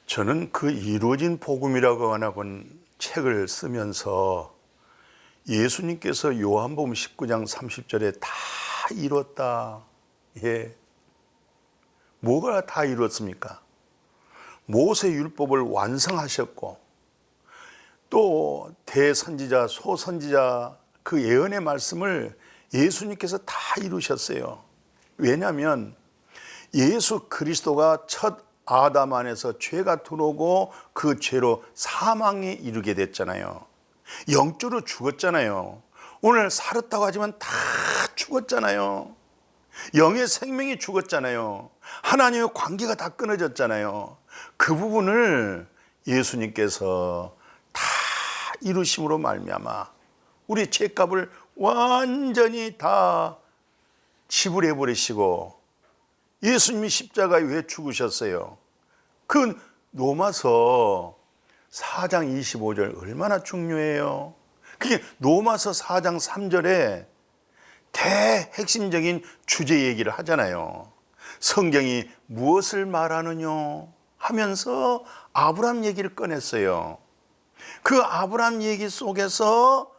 저는 그 이루어진 복음이라고 하는 책을 쓰면서 예수님께서 요한복음 19장 30절에 다 이뤘다. 예. 뭐가 다 이뤘습니까? 모세 율법을 완성하셨고 또 대선지자, 소선지자 그 예언의 말씀을 예수님께서 다 이루셨어요. 왜냐하면 예수 그리스도가 첫 아담 안에서 죄가 들어오고 그 죄로 사망에 이르게 됐잖아요. 영적으로 죽었잖아요. 오늘 살았다고 하지만 다 죽었잖아요. 영의 생명이 죽었잖아요. 하나님의 관계가 다 끊어졌잖아요. 그 부분을 예수님께서 다 이루심으로 말미암아 우리 죄값을 완전히 다 지불해 버리시고 예수님이 십자가에 왜 죽으셨어요? 그 로마서 4장 25절 얼마나 중요해요. 그게 로마서 4장 3절에 대핵심적인 주제 얘기를 하잖아요. 성경이 무엇을 말하느냐 하면서 아브라함 얘기를 꺼냈어요. 그 아브라함 얘기 속에서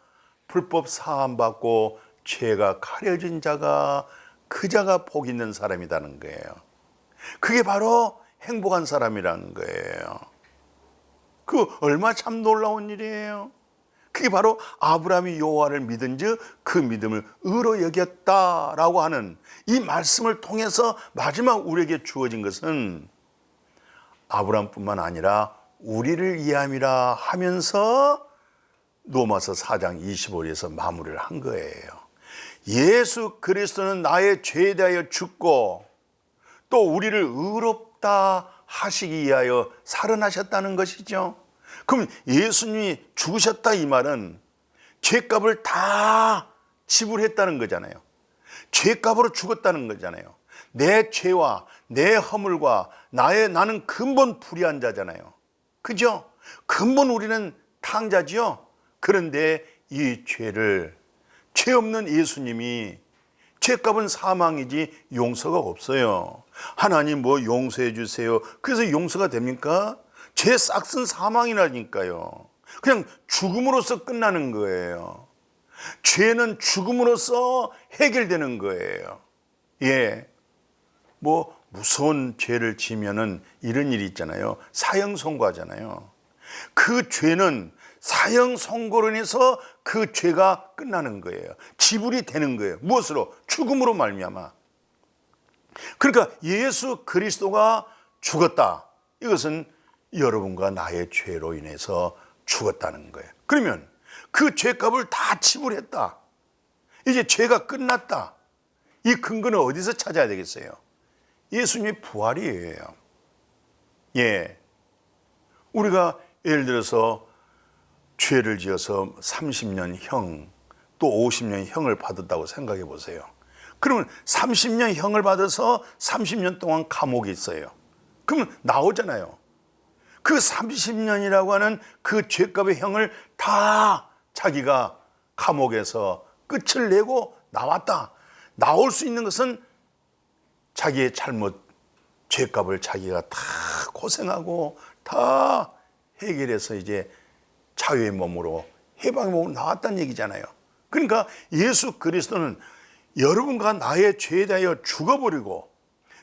불법 사함받고 죄가 가려진 자가 그 자가 복 있는 사람이라는 거예요. 그게 바로 행복한 사람이라는 거예요. 그 얼마 참 놀라운 일이에요. 그게 바로 아브라함이 여호와를 믿은즉 그 믿음을 의로 여겼다라고 하는 이 말씀을 통해서 마지막 우리에게 주어진 것은 아브라함뿐만 아니라 우리를 위함이라 하면서 로마서 4장 25절에서 마무리를 한 거예요. 예수 그리스도는 나의 죄에 대하여 죽고 또 우리를 의롭다 하시기 위하여 살아나셨다는 것이죠. 그럼 예수님이 죽으셨다 이 말은 죄값을 다 지불했다는 거잖아요. 죄값으로 죽었다는 거잖아요. 내 죄와 내 허물과 나는 근본 불의한 자잖아요. 그죠? 근본 우리는 탕자지요. 그런데 이 죄를 죄 없는 예수님이 죄값은 사망이지 용서가 없어요. 하나님 뭐 용서해 주세요. 그래서 용서가 됩니까? 죄 싹슨 사망이라니까요. 그냥 죽음으로써 끝나는 거예요. 죄는 죽음으로써 해결되는 거예요. 예. 뭐 무서운 죄를 지면은 이런 일이 있잖아요. 사형 선고하잖아요. 그 죄는 사형 선고로 인해서 그 죄가 끝나는 거예요. 지불이 되는 거예요. 무엇으로? 죽음으로 말미암아. 그러니까 예수 그리스도가 죽었다. 이것은 여러분과 나의 죄로 인해서 죽었다는 거예요. 그러면 그 죄값을 다 지불했다. 이제 죄가 끝났다. 이 근거는 어디서 찾아야 되겠어요? 예수님의 부활이에요. 예. 우리가 예를 들어서 죄를 지어서 30년 형, 또 50년 형을 받았다고 생각해 보세요. 그러면 30년 형을 받아서 30년 동안 감옥에 있어요. 그러면 나오잖아요. 그 30년이라고 하는 그 죄값의 형을 다 자기가 감옥에서 끝을 내고 나왔다. 나올 수 있는 것은 자기의 잘못, 죄값을 자기가 다 고생하고 다 해결해서 이제 자유의 몸으로 해방의 몸으로 나왔다는 얘기잖아요. 그러니까 예수 그리스도는 여러분과 나의 죄에 대하여 죽어버리고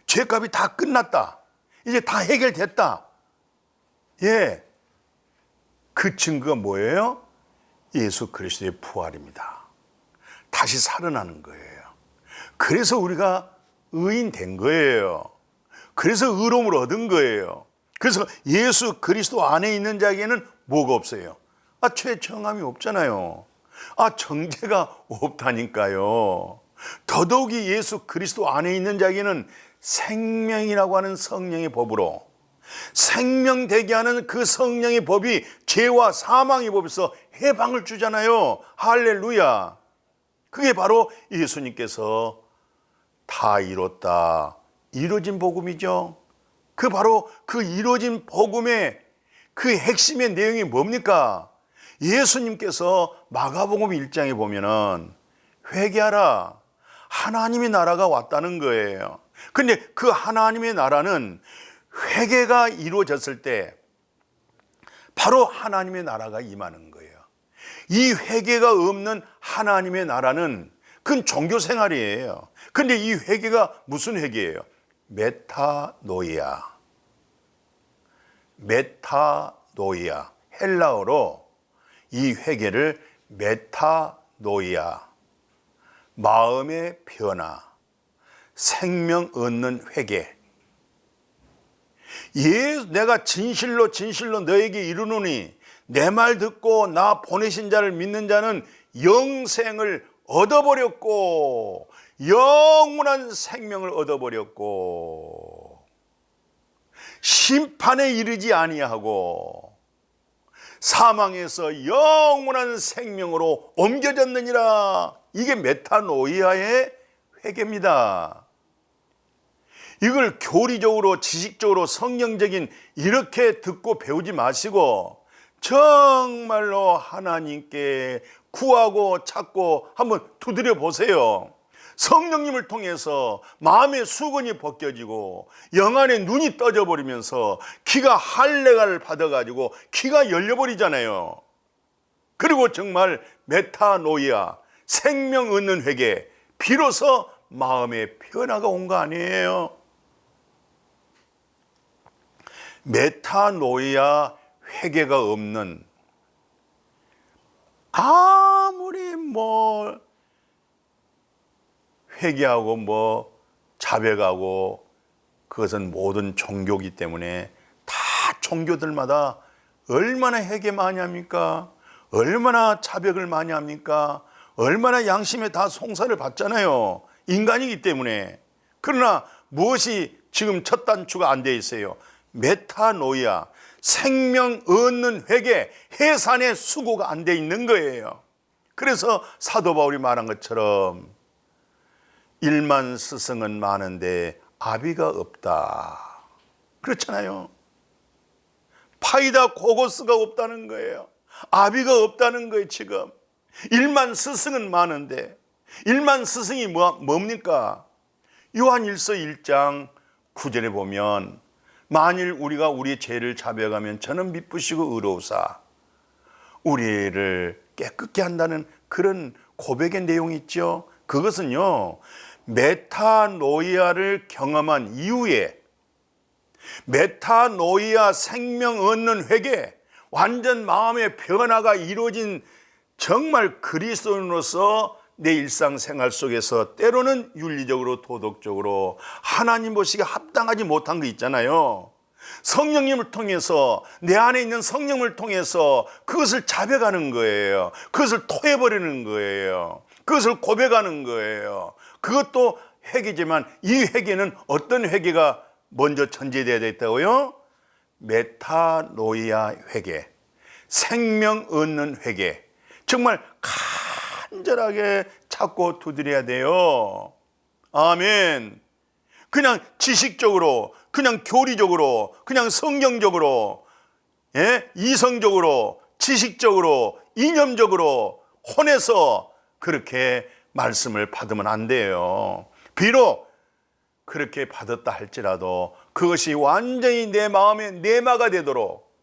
죄값이 다 끝났다. 이제 다 해결됐다. 예. 그 증거가 뭐예요? 예수 그리스도의 부활입니다. 다시 살아나는 거예요. 그래서 우리가 의인 된 거예요. 그래서 의로움을 얻은 거예요. 그래서 예수 그리스도 안에 있는 자에게는 뭐가 없어요? 죄 정함이 없잖아요. 정죄가 없다니까요. 더더욱이 예수 그리스도 안에 있는 자에게는 생명이라고 하는 성령의 법으로 생명되게 하는 그 성령의 법이 죄와 사망의 법에서 해방을 주잖아요. 할렐루야. 그게 바로 예수님께서 다 이뤘다. 이루어진 복음이죠. 그 바로 그 이루어진 복음의 그 핵심의 내용이 뭡니까? 예수님께서 마가복음 1장에 보면은 회개하라. 하나님의 나라가 왔다는 거예요. 근데 그 하나님의 나라는 회개가 이루어졌을 때 바로 하나님의 나라가 임하는 거예요. 이 회개가 없는 하나님의 나라는 그건 종교 생활이에요. 근데 이 회개가 무슨 회개예요? 메타노이아. 메타노이아. 헬라어로 이 회개를 메타노이아. 마음의 변화, 생명 얻는 회개. 내가 진실로 너에게 이르노니 내 말 듣고 나 보내신 자를 믿는 자는 영생을 얻어버렸고 영원한 생명을 얻어버렸고 심판에 이르지 아니하고 사망에서 영원한 생명으로 옮겨졌느니라. 이게 메타노이아의 회개입니다. 이걸 교리적으로 지식적으로 성경적인 이렇게 듣고 배우지 마시고 정말로 하나님께 구하고 찾고 한번 두드려 보세요. 성령님을 통해서 마음의 수건이 벗겨지고 영안의 눈이 떠져버리면서 귀가 할례가를 받아가지고 귀가 열려버리잖아요. 그리고 정말 메타노이아, 생명 얻는 회개, 비로소 마음의 변화가 온 거 아니에요. 메타노이아 회개가 없는, 아무리 회개하고 자백하고 그것은 모든 종교이기 때문에 다 종교들마다 얼마나 회개 많이 합니까? 얼마나 자백을 많이 합니까? 얼마나 양심에 다 송사를 받잖아요. 인간이기 때문에. 그러나 무엇이 지금 첫 단추가 안 돼 있어요? 메타노이아, 생명 얻는 회개, 해산의 수고가 안 돼 있는 거예요. 그래서 사도 바울이 말한 것처럼 일만 스승은 많은데 아비가 없다. 그렇잖아요. 파이다 고고스가 없다는 거예요. 아비가 없다는 거예요. 지금 일만 스승은 많은데, 일만 스승이 뭡니까? 요한일서 1장 9절에 보면 만일 우리가 우리의 죄를 자백하면 저는 미쁘시고 의로우사 우리를 깨끗게 한다는 그런 고백의 내용이 있죠. 그것은요, 메타노이아를 경험한 이후에 메타노이아, 생명 얻는 회개, 완전 마음의 변화가 이루어진 정말 그리스도인으로서 내 일상생활 속에서 때로는 윤리적으로 도덕적으로 하나님 보시기에 합당하지 못한 거 있잖아요. 성령님을 통해서, 내 안에 있는 성령을 통해서 그것을 자백하는 거예요. 그것을 토해버리는 거예요. 그것을 고백하는 거예요. 그것도 회개지만 이 회개는 어떤 회개가 먼저 전제되어야 됐다고요? 메타노이아 회개, 생명 얻는 회개. 정말 간절하게 찾고 두드려야 돼요. 아멘. 그냥 지식적으로, 그냥 교리적으로, 그냥 성경적으로, 이성적으로, 지식적으로, 이념적으로 혼해서 그렇게 말씀을 받으면 안 돼요. 비록 그렇게 받았다 할지라도 그것이 완전히 내 마음의 내마가 되도록,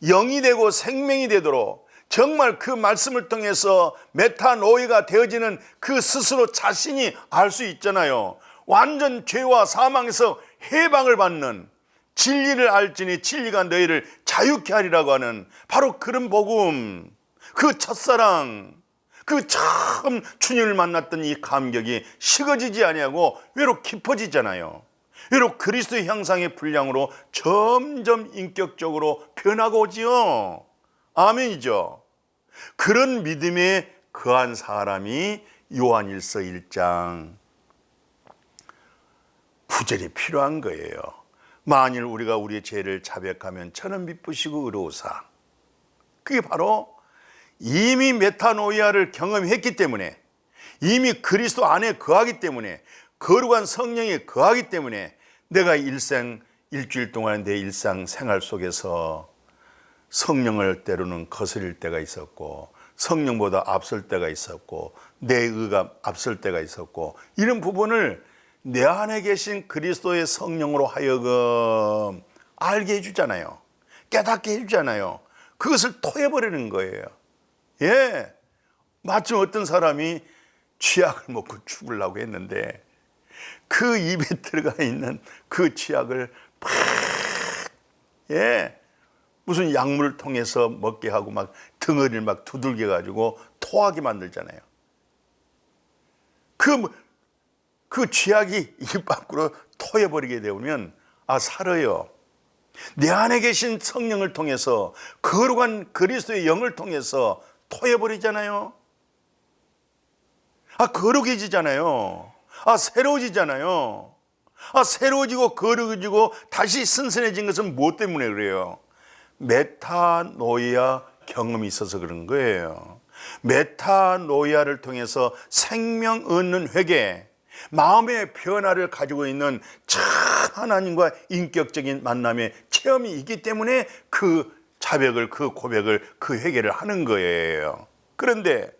영이 되고 생명이 되도록, 정말 그 말씀을 통해서 메타노이가 되어지는 그 스스로 자신이 알 수 있잖아요. 완전 죄와 사망에서 해방을 받는, 진리를 알지니 진리가 너희를 자유케 하리라고 하는 바로 그런 복음, 그 첫사랑, 그 처음 주님을 만났던 이 감격이 식어지지 아니하고 외로 깊어지잖아요. 외로 그리스도의 형상의 분량으로 점점 인격적으로 변하고 오지요. 아멘이죠. 그런 믿음에 거한 사람이 요한일서 1장 9절이 필요한 거예요. 만일 우리가 우리의 죄를 자백하면 저는 미쁘시고 의로우사. 그게 바로 이미 메타노이아를 경험했기 때문에, 이미 그리스도 안에 거하기 때문에, 거룩한 성령에 거하기 때문에 내가 일주일 동안 내 일상 생활 속에서 성령을 때로는 거스릴 때가 있었고, 성령보다 앞설 때가 있었고, 내 의가 앞설 때가 있었고, 이런 부분을 내 안에 계신 그리스도의 성령으로 하여금 알게 해주잖아요. 깨닫게 해주잖아요. 그것을 토해버리는 거예요. 예, 마침 어떤 사람이 쥐약을 먹고 죽으려고 했는데 그 입에 들어가 있는 그 쥐약을 팍, 예, 무슨 약물을 통해서 먹게 하고 막 덩어리를 막 두들겨 가지고 토하게 만들잖아요. 그 쥐약이 입 밖으로 토해버리게 되면 살아요. 내 안에 계신 성령을 통해서 거룩한 그리스도의 영을 통해서 토해버리잖아요. 거룩해지잖아요. 새로워지잖아요. 새로워지고 거룩해지고 다시 선선해진 것은 무엇 때문에 그래요? 메타노이아 경험이 있어서 그런 거예요. 메타노이아를 통해서 생명 얻는 회개, 마음의 변화를 가지고 있는 참 하나님과 인격적인 만남의 체험이 있기 때문에 그 자백을, 그 고백을, 그 회개를 하는 거예요. 그런데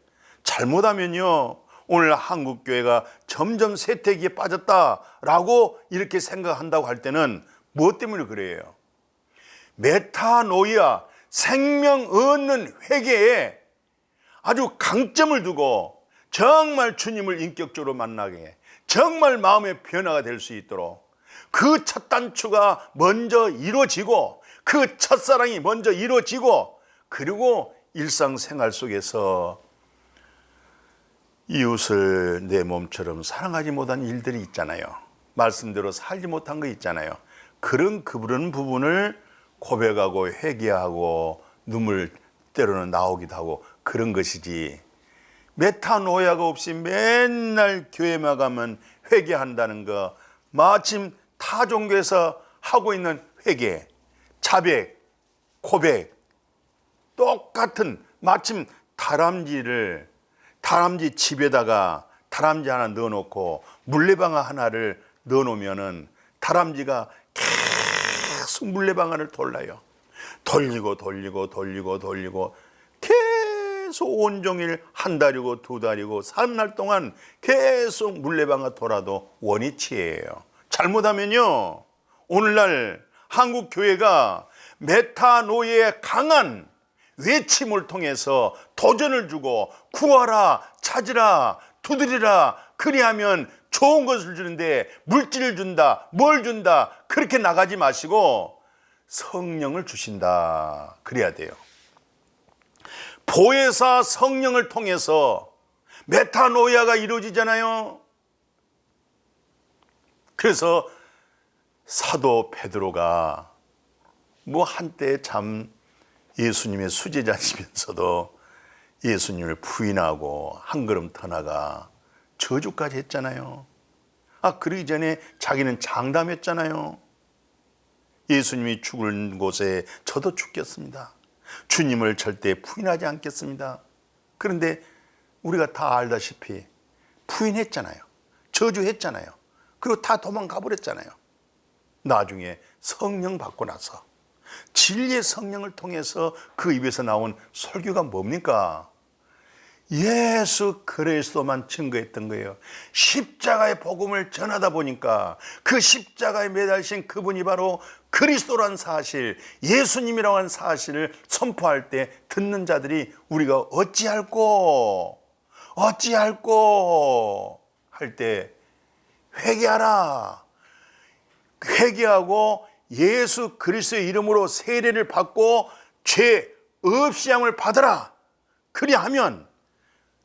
잘못하면요, 오늘 한국교회가 점점 쇠퇴기에 빠졌다라고 이렇게 생각한다고 할 때는 무엇 때문에 그래요? 메타노이아, 생명 얻는 회개에 아주 강점을 두고 정말 주님을 인격적으로 만나게, 정말 마음의 변화가 될 수 있도록 그 첫 단추가 먼저 이루어지고 그 첫사랑이 먼저 이루어지고 그리고 일상생활 속에서 이웃을 내 몸처럼 사랑하지 못한 일들이 있잖아요. 말씀대로 살지 못한 거 있잖아요. 그런 부분을 고백하고 회개하고 눈물 때로는 나오기도 하고 그런 것이지, 메타노이아가 없이 맨날 교회만 가면 회개한다는 거, 마침 타 종교에서 하고 있는 회개, 자백, 고백 똑같은, 마침 다람쥐 집에다가 다람쥐 하나 넣어놓고 물레방아 하나를 넣어놓으면은 다람쥐가 계속 물레방아를 돌려요. 돌리고 계속 온종일 한 달이고 두 달이고 3날 동안 계속 물레방아 돌아도 원위치예요. 잘못하면요, 오늘날 한국 교회가 메타노이아의 강한 외침을 통해서 도전을 주고 구하라, 찾으라, 두드리라, 그리하면 좋은 것을 주는데 물질을 준다, 뭘 준다, 그렇게 나가지 마시고 성령을 주신다, 그래야 돼요. 보혜사 성령을 통해서 메타노이아가 이루어지잖아요. 그래서 사도 베드로가 한때 참 예수님의 수제자시면서도 예수님을 부인하고 한 걸음 더 나가 저주까지 했잖아요. 그러기 전에 자기는 장담했잖아요. 예수님이 죽을 곳에 저도 죽겠습니다. 주님을 절대 부인하지 않겠습니다. 그런데 우리가 다 알다시피 부인했잖아요. 저주했잖아요. 그리고 다 도망가 버렸잖아요. 나중에 성령 받고 나서 진리의 성령을 통해서 그 입에서 나온 설교가 뭡니까? 예수 그리스도만 증거했던 거예요. 십자가의 복음을 전하다 보니까 그 십자가에 매달리신 그분이 바로 그리스도란 사실, 예수님이라고 하는 사실을 선포할 때 듣는 자들이 우리가 어찌할꼬 할 때 회개하라, 회개하고 예수 그리스도의 이름으로 세례를 받고 죄 없이함을 받아라. 그리하면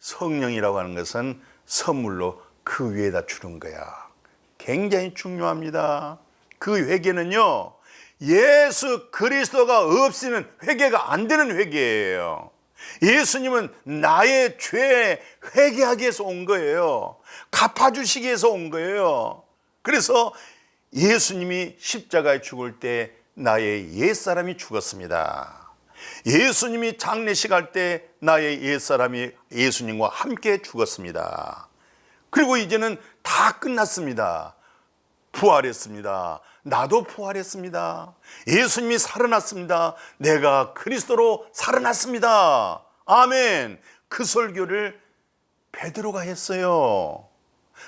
성령이라고 하는 것은 선물로 그 위에다 주는 거야. 굉장히 중요합니다. 그 회개는요, 예수 그리스도가 없이는 회개가 안 되는 회개예요. 예수님은 나의 죄 회개하기 위해서 온 거예요. 갚아주시기 위해서 온 거예요. 그래서 예수님이 십자가에 죽을 때 나의 옛사람이 죽었습니다. 예수님이 장례식 할 때 나의 옛사람이 예수님과 함께 죽었습니다. 그리고 이제는 다 끝났습니다. 부활했습니다. 나도 부활했습니다. 예수님이 살아났습니다. 내가 그리스도로 살아났습니다. 아멘. 그 설교를 베드로가 했어요.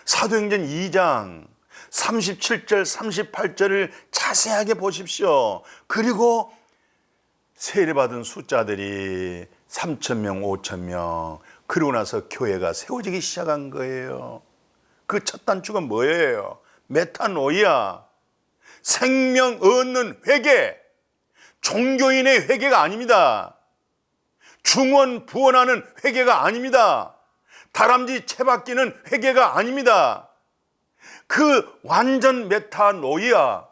사도행전 2장, 37절, 38절을 자세하게 보십시오. 그리고 세례받은 숫자들이 3,000명, 5,000명, 그러고 나서 교회가 세워지기 시작한 거예요. 그 첫 단추가 뭐예요? 메타노이아, 생명 얻는 회개, 종교인의 회개가 아닙니다. 중원 부원하는 회개가 아닙니다. 다람쥐 채 바뀌는 회개가 아닙니다. 그 완전 메타노이아,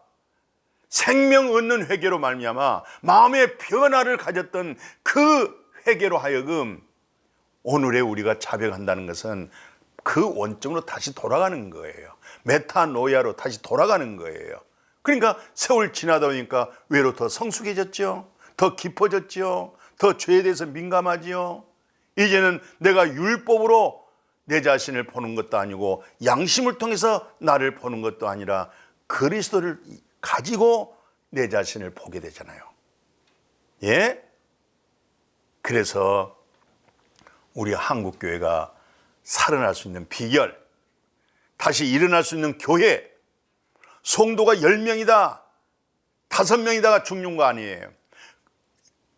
생명 얻는 회개로 말미암아 마음의 변화를 가졌던 그 회개로 하여금 오늘의 우리가 자백한다는 것은 그 원점으로 다시 돌아가는 거예요. 메타노이아로 다시 돌아가는 거예요. 그러니까 세월 지나다 보니까 외로 더 성숙해졌죠. 더 깊어졌죠. 더 죄에 대해서 민감하지요. 이제는 내가 율법으로 내 자신을 보는 것도 아니고 양심을 통해서 나를 보는 것도 아니라 그리스도를 가지고 내 자신을 보게 되잖아요. 예? 그래서 우리 한국교회가 살아날 수 있는 비결, 다시 일어날 수 있는 교회, 성도가 10명이다, 5명이다가 중요한 거 아니에요.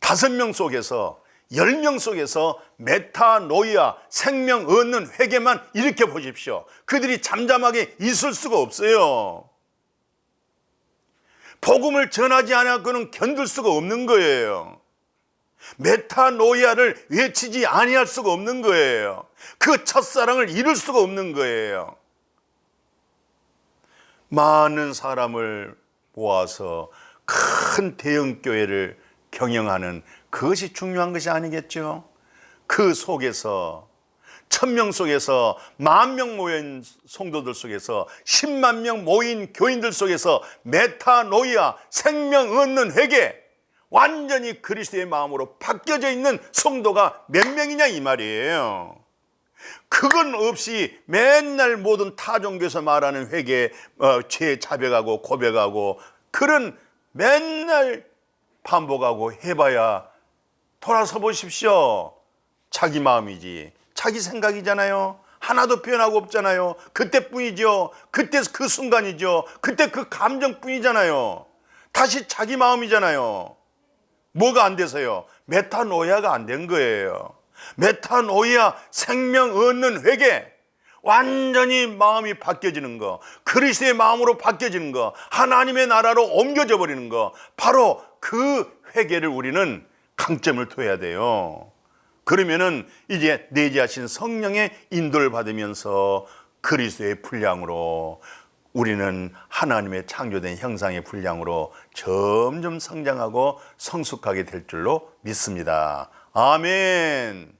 5명 속에서 10명 속에서 메타노이아, 생명 얻는 회개만 일으켜 보십시오. 그들이 잠잠하게 있을 수가 없어요. 복음을 전하지 않았고는 견딜 수가 없는 거예요. 메타노이아를 외치지 아니할 수가 없는 거예요. 그 첫사랑을 잃을 수가 없는 거예요. 많은 사람을 모아서 큰 대형교회를 경영하는 그것이 중요한 것이 아니겠죠. 그 속에서 1,000명 속에서 10,000명 모인 성도들 속에서 10만 명 모인 교인들 속에서 메타노이아, 생명 얻는 회개, 완전히 그리스도의 마음으로 바뀌어져 있는 성도가 몇 명이냐 이 말이에요. 그건 없이 맨날 모든 타종교에서 말하는 회개, 죄 자백하고 고백하고 그런 맨날 반복하고 해봐야 돌아서 보십시오. 자기 마음이지, 자기 생각이잖아요. 하나도 변하고 없잖아요. 그때뿐이죠. 그때 그 순간이죠. 그때 그 감정뿐이잖아요. 다시 자기 마음이잖아요. 뭐가 안 돼서요? 메타노이아가 안 된 거예요. 메타노이아, 생명 얻는 회개, 완전히 마음이 바뀌어지는 거, 그리스도의 마음으로 바뀌어지는 거, 하나님의 나라로 옮겨져 버리는 거, 바로 그 회개를 우리는 강점을 둬야 돼요. 그러면은 이제 내재하신 성령의 인도를 받으면서 그리스도의 분량으로 우리는 하나님의 창조된 형상의 분량으로 점점 성장하고 성숙하게 될 줄로 믿습니다. 아멘.